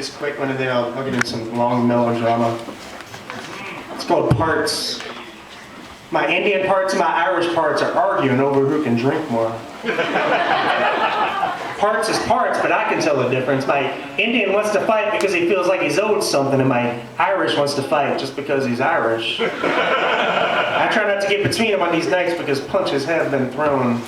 This quick one, and then I'll get into some long melodrama. It's called Parts. My Indian parts and my Irish parts are arguing over who can drink more. Parts is parts, but I can tell the difference. My Indian wants to fight because he feels like he's owed something, and my Irish wants to fight just because he's Irish. I try not to get between them on these nights because punches have been thrown.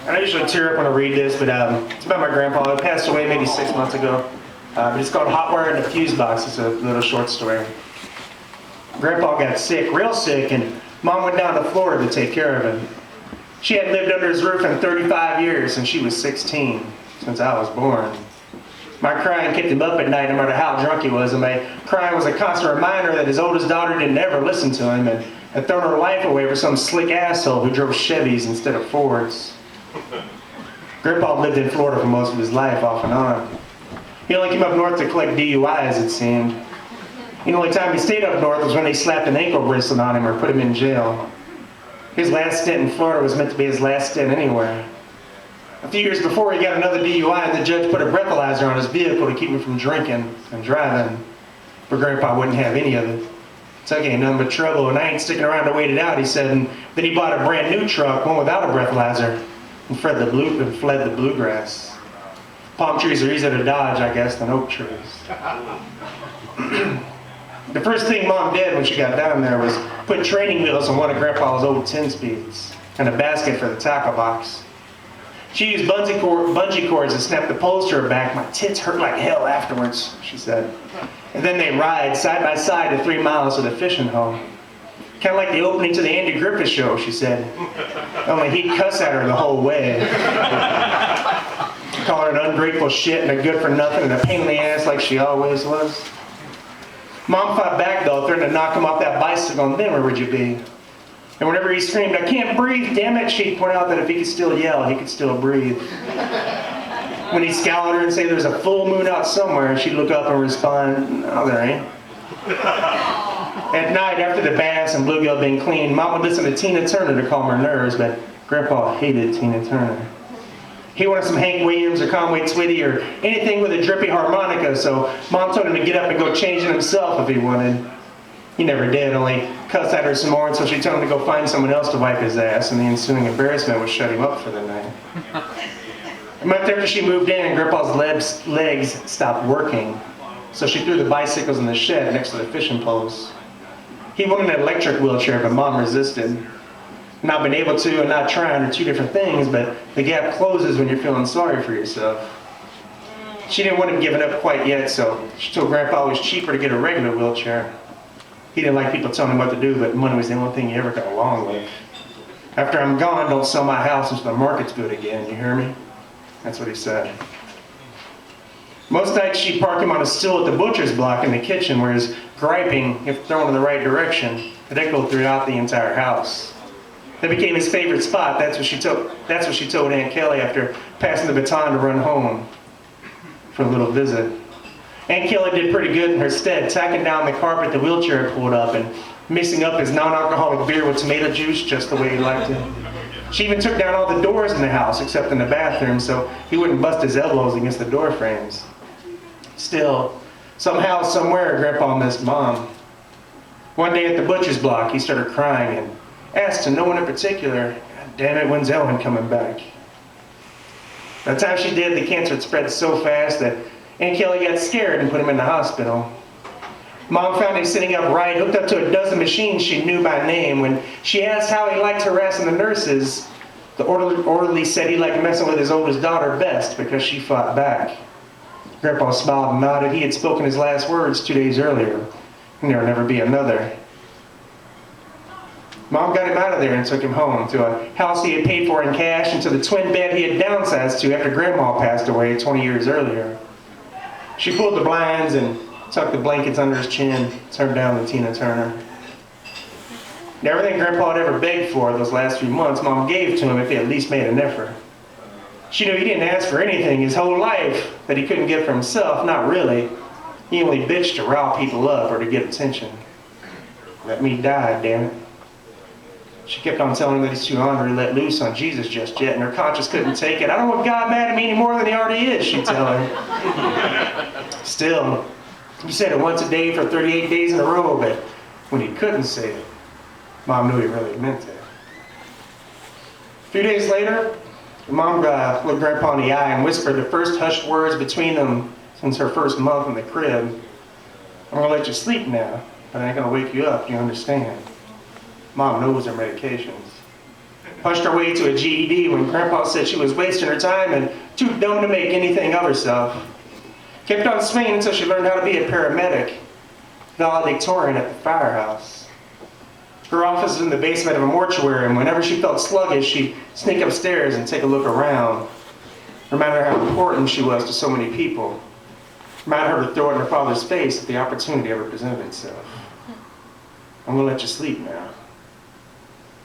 I usually tear up when I read this, but it's about my grandpa. He passed away maybe 6 months ago. But it's called Hot Wire in the Fuse Box. It's a little short story. Grandpa got sick, real sick, and Mom went down to Florida to take care of him. She had lived under his roof in 35 years, and she was 16 since I was born. My crying kept him up at night no matter how drunk he was, and my crying was a constant reminder that his oldest daughter didn't ever listen to him and had thrown her life away for some slick asshole who drove Chevys instead of Fords. Grandpa lived in Florida for most of his life, off and on. He only came up north to collect DUIs, it seemed. The only time he stayed up north was when they slapped an ankle bracelet on him or put him in jail. His last stint in Florida was meant to be his last stint anywhere. A few years before, he got another DUI, and the judge put a breathalyzer on his vehicle to keep him from drinking and driving. But Grandpa wouldn't have any of it. It's okay, nothing but trouble, and I ain't sticking around to wait it out, he said. And then he bought a brand new truck, one without a breathalyzer, and fled the bluegrass. Palm trees are easier to dodge, I guess, than oak trees. The first thing Mom did when she got down there was put training wheels on one of Grandpa's old 10-speeds and a basket for the tackle box. She used bungee cords to snap the poles to her back. My tits hurt like hell afterwards, she said. And then they ride side by side the 3 miles to the fishing hole. Kind of like the opening to the Andy Griffith Show, she said. Only he'd cuss at her the whole way. Call her an ungrateful shit and a good-for-nothing and a pain in the ass like she always was. Mom fought back, though, threatening to knock him off that bicycle, and then where would you be? And whenever he screamed, "I can't breathe, damn it," she'd point out that if he could still yell, he could still breathe. When he'd scowl at her and say there's a full moon out somewhere, she'd look up and respond, "No, there ain't." At night, after the baths and bluegill being cleaned, Mom would listen to Tina Turner to calm her nerves, but Grandpa hated Tina Turner. He wanted some Hank Williams or Conway Twitty or anything with a drippy harmonica, so Mom told him to get up and go change it himself if he wanted. He never did, only cussed at her some more until she told him to go find someone else to wipe his ass, and the ensuing embarrassment would shut him up for the night. A month after she moved in, Grandpa's legs stopped working, so she threw the bicycles in the shed next to the fishing poles. He wanted an electric wheelchair, but Mom resisted. Not being able to and not trying are two different things, but the gap closes when you're feeling sorry for yourself. She didn't want him giving up quite yet, so she told Grandpa it was cheaper to get a regular wheelchair. He didn't like people telling him what to do, but money was the only thing he ever got along with. After I'm gone, don't sell my house until the market's good again, you hear me? That's what he said. Most nights she'd park him on a stool at the butcher's block in the kitchen where his griping, if thrown in the right direction, would echo throughout the entire house. That became his favorite spot. That's what she told Aunt Kelly after passing the baton to run home for a little visit. Aunt Kelly did pretty good in her stead, tacking down the carpet the wheelchair had pulled up and mixing up his non-alcoholic beer with tomato juice just the way he liked it. She even took down all the doors in the house except in the bathroom so he wouldn't bust his elbows against the door frames. Still, somehow, somewhere, Grandpa missed Mom. One day at the butcher's block, he started crying and asked to no one in particular, "God damn it, when's Ellen coming back?" By the time she did, the cancer had spread so fast that Aunt Kelly got scared and put him in the hospital. Mom found him sitting upright, hooked up to a dozen machines she knew by name. When she asked how he liked harassing the nurses, the orderly said he liked messing with his oldest daughter best because she fought back. Grandpa smiled and nodded. He had spoken his last words 2 days earlier, and there would never be another. Mom got him out of there and took him home to a house he had paid for in cash and to the twin bed he had downsized to after Grandma passed away 20 years earlier. She pulled the blinds and tucked the blankets under his chin, turned down the Tina Turner. And everything Grandpa had ever begged for those last few months, Mom gave to him if he at least made an effort. She knew he didn't ask for anything his whole life that he couldn't get for himself, not really. He only bitched to rile people up or to get attention. Let me die, damn it. She kept on telling him that he's too hungry to let loose on Jesus just yet, and her conscience couldn't take it. I don't want God mad at me any more than he already is, she'd tell him. Still, he said it once a day for 38 days in a row, but when he couldn't say it, Mom knew he really meant it. A few days later, Mom looked Grandpa in the eye and whispered the first hushed words between them since her first month in the crib. I'm going to let you sleep now, but I ain't going to wake you up, you understand? Mom knows her medications. Pushed her way to a GED when Grandpa said she was wasting her time and too dumb to make anything of herself. Kept on swinging until she learned how to be a paramedic, valedictorian at the firehouse. Her office is in the basement of a mortuary, and whenever she felt sluggish, she'd sneak upstairs and take a look around. Reminded her how important she was to so many people. Reminded her to throw it in her father's face if the opportunity ever presented itself. I'm going to let you sleep now.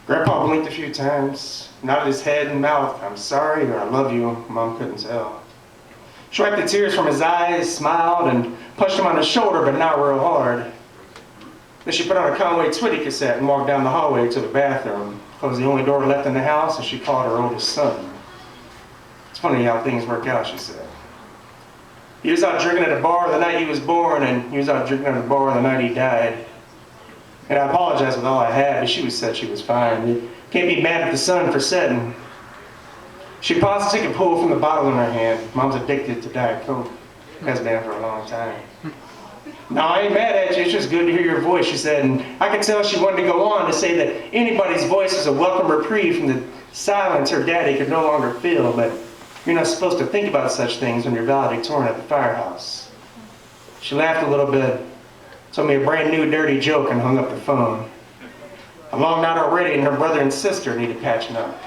Grandpa blinked a few times, nodded his head and mouth, I'm sorry or I love you. Mom couldn't tell. She wiped the tears from his eyes, smiled, and punched him on the shoulder, but not real hard. Then she put on a Conway Twitty cassette and walked down the hallway to the bathroom. Closed the only door left in the house, and she called her oldest son. It's funny how things work out, she said. He was out drinking at a bar the night he was born, and he was out drinking at a bar the night he died. And I apologized with all I had, but she said she was fine. You can't be mad at the son for setting. She paused to take a pull from the bottle in her hand. Mom's addicted to Diet Coke. Has been for a long time. No, I ain't mad at you. It's just good to hear your voice, she said. And I could tell she wanted to go on to say that anybody's voice is a welcome reprieve from the silence her daddy could no longer feel. But you're not supposed to think about such things when you're valedictorian at the firehouse. She laughed a little bit, told me a brand new dirty joke, and hung up the phone. A long night already, and her brother and sister needed patching up.